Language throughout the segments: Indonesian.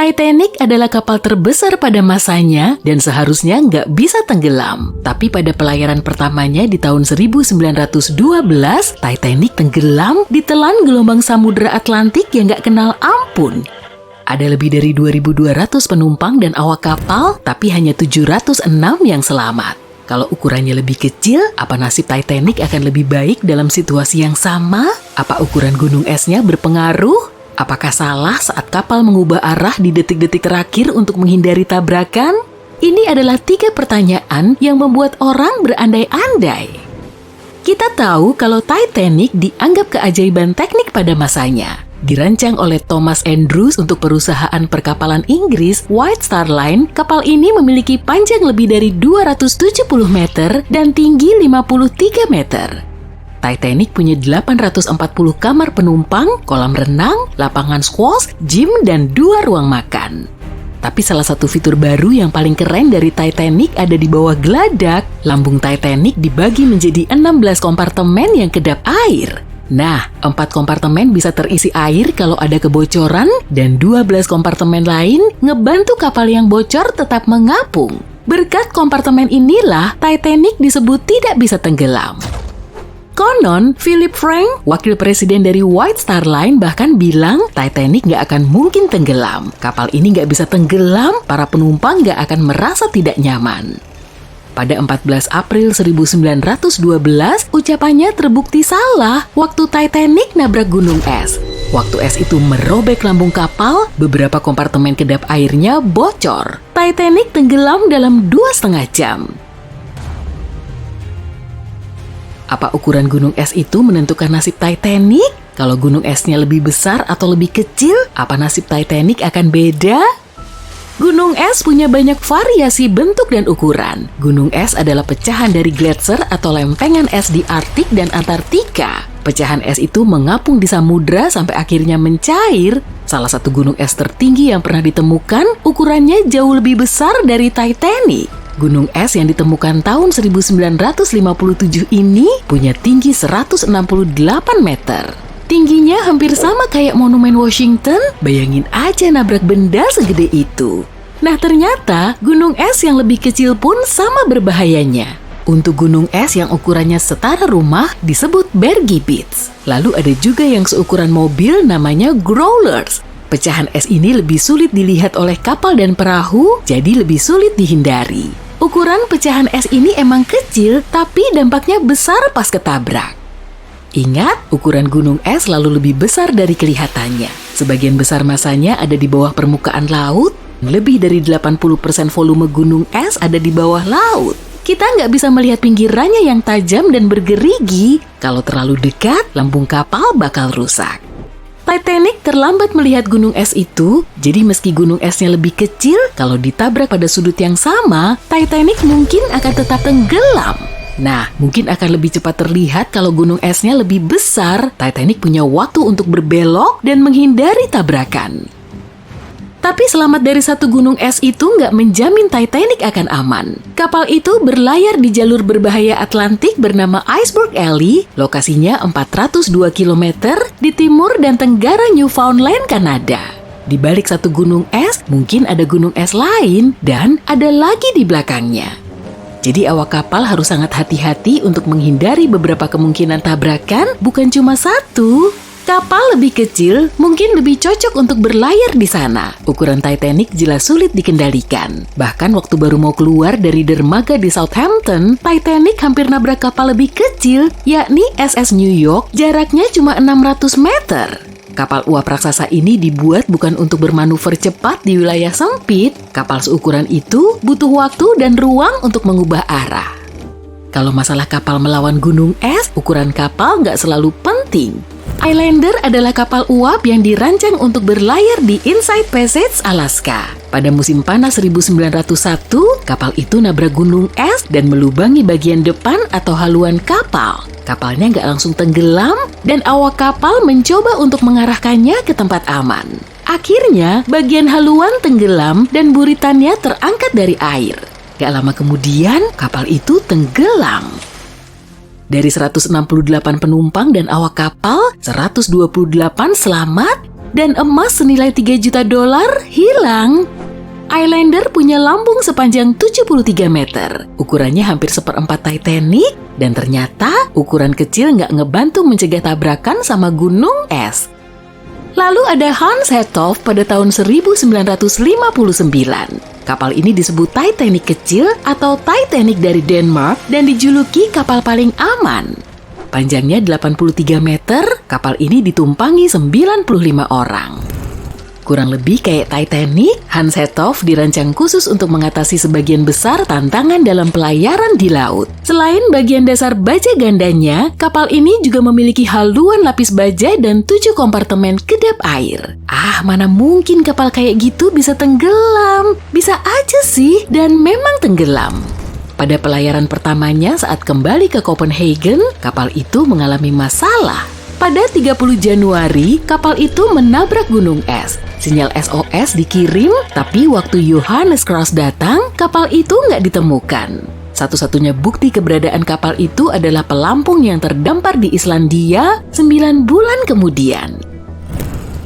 Titanic adalah kapal terbesar pada masanya dan seharusnya nggak bisa tenggelam. Tapi pada pelayaran pertamanya di tahun 1912, Titanic tenggelam ditelan gelombang samudera Atlantik yang nggak kenal ampun. Ada lebih dari 2.200 penumpang dan awak kapal, tapi hanya 706 yang selamat. Kalau ukurannya lebih kecil, apa nasib Titanic akan lebih baik dalam situasi yang sama? Apa ukuran gunung esnya berpengaruh? Apakah salah saat kapal mengubah arah di detik-detik terakhir untuk menghindari tabrakan? Ini adalah 3 pertanyaan yang membuat orang berandai-andai. Kita tahu kalau Titanic dianggap keajaiban teknik pada masanya. Dirancang oleh Thomas Andrews untuk perusahaan perkapalan Inggris White Star Line, kapal ini memiliki panjang lebih dari 270 meter dan tinggi 53 meter. Titanic punya 840 kamar penumpang, kolam renang, lapangan squash, gym, dan 2 ruang makan. Tapi salah satu fitur baru yang paling keren dari Titanic ada di bawah geladak. Lambung Titanic dibagi menjadi 16 kompartemen yang kedap air. Nah, 4 kompartemen bisa terisi air kalau ada kebocoran, dan 12 kompartemen lain ngebantu kapal yang bocor tetap mengapung. Berkat kompartemen inilah Titanic disebut tidak bisa tenggelam. Konon, Philip Frank, wakil presiden dari White Star Line, bahkan bilang Titanic nggak akan mungkin tenggelam. Kapal ini nggak bisa tenggelam, para penumpang nggak akan merasa tidak nyaman. Pada 14 April 1912, ucapannya terbukti salah waktu Titanic nabrak gunung es. Waktu es itu merobek lambung kapal, beberapa kompartemen kedap airnya bocor. Titanic tenggelam dalam 2,5 jam. Apa ukuran gunung es itu menentukan nasib Titanic? Kalau gunung esnya lebih besar atau lebih kecil, apa nasib Titanic akan beda? Gunung es punya banyak variasi bentuk dan ukuran. Gunung es adalah pecahan dari gletser atau lempengan es di Arktik dan Antartika. Pecahan es itu mengapung di samudra sampai akhirnya mencair. Salah satu gunung es tertinggi yang pernah ditemukan, ukurannya jauh lebih besar dari Titanic. Gunung es yang ditemukan tahun 1957 ini punya tinggi 168 meter. Tingginya hampir sama kayak Monumen Washington, bayangin aja nabrak benda segede itu. Nah ternyata gunung es yang lebih kecil pun sama berbahayanya. Untuk gunung es yang ukurannya setara rumah disebut Berggebiets. Lalu ada juga yang seukuran mobil namanya growlers. Pecahan es ini lebih sulit dilihat oleh kapal dan perahu, jadi lebih sulit dihindari. Ukuran pecahan es ini emang kecil, tapi dampaknya besar pas ketabrak. Ingat, ukuran gunung es selalu lebih besar dari kelihatannya. Sebagian besar masanya ada di bawah permukaan laut, lebih dari 80% volume gunung es ada di bawah laut. Kita nggak bisa melihat pinggirannya yang tajam dan bergerigi. Kalau terlalu dekat, lambung kapal bakal rusak. Titanic terlambat melihat gunung es itu, jadi meski gunung esnya lebih kecil, kalau ditabrak pada sudut yang sama, Titanic mungkin akan tetap tenggelam. Nah, mungkin akan lebih cepat terlihat kalau gunung esnya lebih besar. Titanic punya waktu untuk berbelok dan menghindari tabrakan. Tapi selamat dari satu gunung es itu nggak menjamin Titanic akan aman. Kapal itu berlayar di jalur berbahaya Atlantik bernama Iceberg Alley, lokasinya 402 km di timur dan tenggara Newfoundland, Kanada. Di balik satu gunung es, mungkin ada gunung es lain dan ada lagi di belakangnya. Jadi awak kapal harus sangat hati-hati untuk menghindari beberapa kemungkinan tabrakan, bukan cuma satu. Kapal lebih kecil mungkin lebih cocok untuk berlayar di sana. Ukuran Titanic jelas sulit dikendalikan. Bahkan waktu baru mau keluar dari dermaga di Southampton, Titanic hampir nabrak kapal lebih kecil, yakni SS New York, jaraknya cuma 600 meter. Kapal uap raksasa ini dibuat bukan untuk bermanuver cepat di wilayah sempit. Kapal seukuran itu butuh waktu dan ruang untuk mengubah arah. Kalau masalah kapal melawan gunung es, ukuran kapal nggak selalu penting. Islander adalah kapal uap yang dirancang untuk berlayar di Inside Passage, Alaska. Pada musim panas 1901, kapal itu nabrak gunung es dan melubangi bagian depan atau haluan kapal. Kapalnya nggak langsung tenggelam dan awak kapal mencoba untuk mengarahkannya ke tempat aman. Akhirnya, bagian haluan tenggelam dan buritannya terangkat dari air. Gak lama kemudian, kapal itu tenggelam. Dari 168 penumpang dan awak kapal, 128 selamat, dan emas senilai $3 juta hilang. Islander punya lambung sepanjang 73 meter. Ukurannya hampir seperempat Titanic, dan ternyata ukuran kecil nggak ngebantu mencegah tabrakan sama gunung es. Lalu ada Hans Hedthoff pada tahun 1959. Kapal ini disebut Titanic kecil atau Titanic dari Denmark dan dijuluki kapal paling aman. Panjangnya 83 meter, kapal ini ditumpangi 95 orang. Kurang lebih kayak Titanic, Hans Hedthoff dirancang khusus untuk mengatasi sebagian besar tantangan dalam pelayaran di laut. Selain bagian dasar baja gandanya, kapal ini juga memiliki haluan lapis baja dan 7 kompartemen kedap air. Mana mungkin kapal kayak gitu bisa tenggelam? Bisa aja sih, dan memang tenggelam. Pada pelayaran pertamanya saat kembali ke Copenhagen, kapal itu mengalami masalah. Pada 30 Januari, kapal itu menabrak gunung es. Sinyal SOS dikirim, tapi waktu Johannes Krause datang, kapal itu nggak ditemukan. Satu-satunya bukti keberadaan kapal itu adalah pelampung yang terdampar di Islandia 9 bulan kemudian.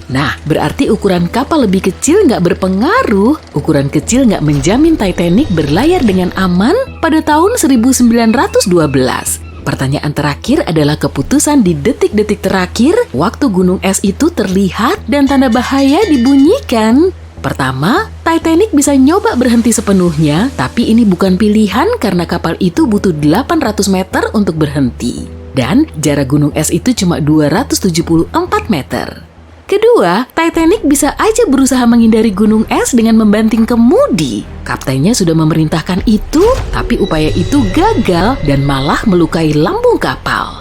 Nah, berarti ukuran kapal lebih kecil nggak berpengaruh. Ukuran kecil nggak menjamin Titanic berlayar dengan aman pada tahun 1912. Pertanyaan terakhir adalah keputusan di detik-detik terakhir waktu gunung es itu terlihat dan tanda bahaya dibunyikan. Pertama, Titanic bisa nyoba berhenti sepenuhnya, tapi ini bukan pilihan karena kapal itu butuh 800 meter untuk berhenti. Dan jarak gunung es itu cuma 274 meter. Kedua, Titanic bisa aja berusaha menghindari gunung es dengan membanting kemudi. Kaptennya sudah memerintahkan itu, tapi upaya itu gagal dan malah melukai lambung kapal.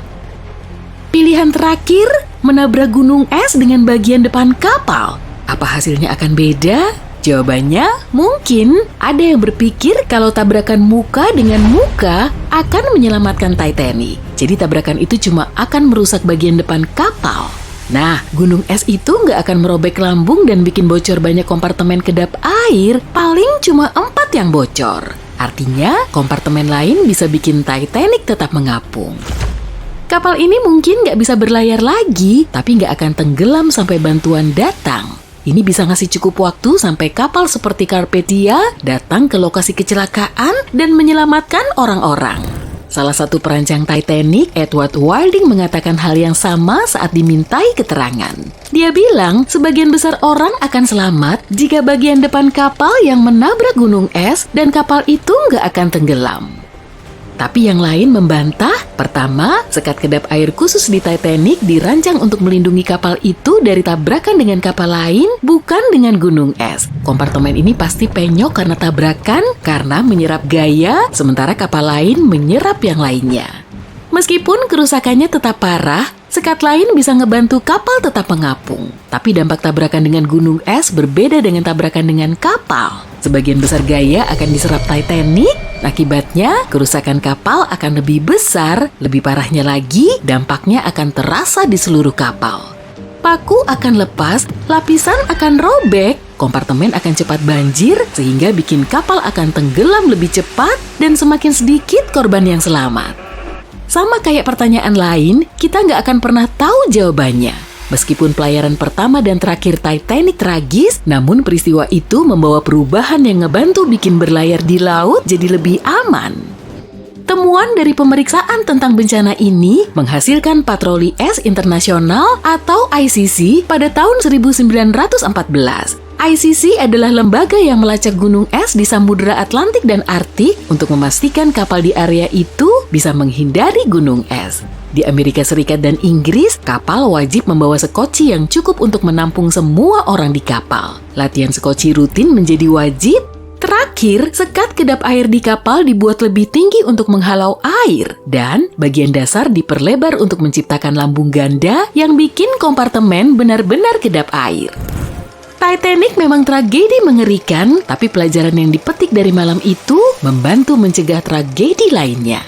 Pilihan terakhir, menabrak gunung es dengan bagian depan kapal. Apa hasilnya akan beda? Jawabannya, mungkin ada yang berpikir kalau tabrakan muka dengan muka akan menyelamatkan Titanic. Jadi tabrakan itu cuma akan merusak bagian depan kapal. Nah, gunung es itu nggak akan merobek lambung dan bikin bocor banyak kompartemen kedap air, paling cuma 4 yang bocor. Artinya, kompartemen lain bisa bikin Titanic tetap mengapung. Kapal ini mungkin nggak bisa berlayar lagi, tapi nggak akan tenggelam sampai bantuan datang. Ini bisa ngasih cukup waktu sampai kapal seperti Carpathia datang ke lokasi kecelakaan dan menyelamatkan orang-orang. Salah satu perancang Titanic, Edward Wilding, mengatakan hal yang sama saat dimintai keterangan. Dia bilang sebagian besar orang akan selamat jika bagian depan kapal yang menabrak gunung es dan kapal itu nggak akan tenggelam. Tapi yang lain membantah. Pertama, sekat kedap air khusus di Titanic dirancang untuk melindungi kapal itu dari tabrakan dengan kapal lain, bukan dengan gunung es. Kompartemen ini pasti penyok karena tabrakan, karena menyerap gaya, sementara kapal lain menyerap yang lainnya. Meskipun kerusakannya tetap parah, sekat lain bisa ngebantu kapal tetap mengapung. Tapi dampak tabrakan dengan gunung es berbeda dengan tabrakan dengan kapal. Sebagian besar gaya akan diserap Titanic, akibatnya kerusakan kapal akan lebih besar, lebih parahnya lagi, dampaknya akan terasa di seluruh kapal. Paku akan lepas, lapisan akan robek, kompartemen akan cepat banjir, sehingga bikin kapal akan tenggelam lebih cepat dan semakin sedikit korban yang selamat. Sama kayak pertanyaan lain, kita nggak akan pernah tahu jawabannya. Meskipun pelayaran pertama dan terakhir Titanic tragis, namun peristiwa itu membawa perubahan yang ngebantu bikin berlayar di laut jadi lebih aman. Temuan dari pemeriksaan tentang bencana ini menghasilkan Patroli Es Internasional atau ICC pada tahun 1914. ICC adalah lembaga yang melacak gunung es di Samudra Atlantik dan Arktik untuk memastikan kapal di area itu bisa menghindari gunung es. Di Amerika Serikat dan Inggris, kapal wajib membawa sekoci yang cukup untuk menampung semua orang di kapal. Latihan sekoci rutin menjadi wajib. Terakhir, sekat kedap air di kapal dibuat lebih tinggi untuk menghalau air, dan bagian dasar diperlebar untuk menciptakan lambung ganda yang bikin kompartemen benar-benar kedap air. Titanic memang tragedi mengerikan, tapi pelajaran yang dipetik dari malam itu membantu mencegah tragedi lainnya.